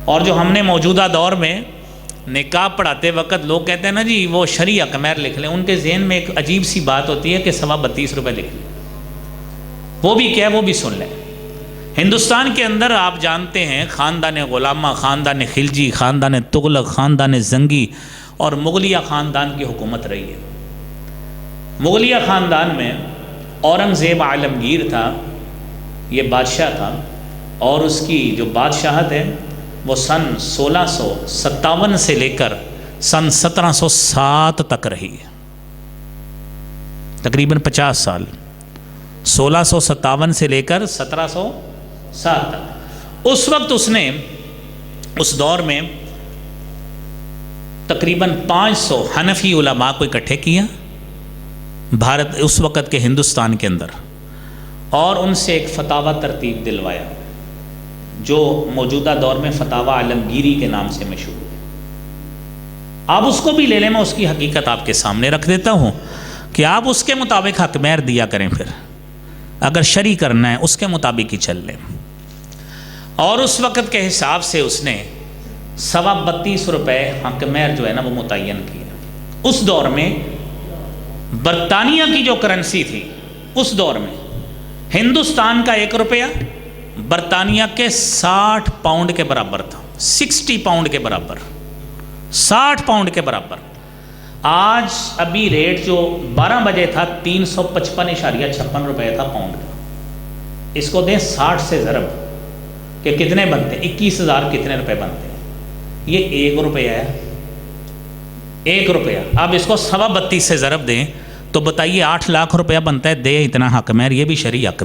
اور جو ہم نے موجودہ دور میں نکاح پڑھاتے وقت لوگ کہتے ہیں نا جی وہ شرعی حق مہر لکھ لیں، ان کے ذہن میں ایک عجیب سی بات ہوتی ہے کہ 32.5 روپے لکھ لیں۔ وہ بھی کیا ہے، وہ بھی سن لیں۔ ہندوستان کے اندر آپ جانتے ہیں خاندان غلامہ، خاندان خلجی، خاندان تغلق، خاندان زنگی اور مغلیہ خاندان کی حکومت رہی ہے۔ مغلیہ خاندان میں اورنگزیب عالمگیر تھا، یہ بادشاہ تھا، اور اس کی جو بادشاہت ہے وہ سن 1657 سے لے کر سن 1707 تک رہی ہے، تقریباً 50 سال، 1657 سے لے کر 1707 تک۔ اس وقت اس نے اس دور میں تقریباً 500 حنفی علماء کو اکٹھے کیا بھارت اس وقت کے ہندوستان کے اندر، اور ان سے ایک فتاوی ترتیب دلوایا جو موجودہ دور میں فتاوی عالمگیری کے نام سے مشہور ہے۔ آپ اس کو بھی لے لیں، میں اس کی حقیقت آپ کے سامنے رکھ دیتا ہوں کہ آپ اس کے مطابق حق مہر دیا کریں، پھر اگر شرعی کرنا ہے اس کے مطابق ہی چل لیں۔ اور اس وقت کے حساب سے اس نے 32.25 روپے حق مہر جو ہے نا وہ متعین کیا۔ اس دور میں برطانیہ کی جو کرنسی تھی اس دور میں ہندوستان کا 1 روپیہ برطانیہ کے 60 پاؤنڈ کے برابر تھا، 60 پاؤنڈ کے برابر، 60 پاؤنڈ کے برابر۔ آج ابھی ریٹ جو 12 بجے تھا 355.56 روپے تھا پاؤنڈ کا۔ اس کو دیں 60 سے ضرب کہ کتنے بنتے ہیں، 21,000 کتنے روپے بنتے ہیں، یہ 1 روپیہ ہے، 1 روپیہ۔ اب اس کو 32.25 سے ضرب دیں تو بتائیے 8 لاکھ روپیہ بنتا ہے، دے اتنا حق مہر، یہ بھی شرعی حق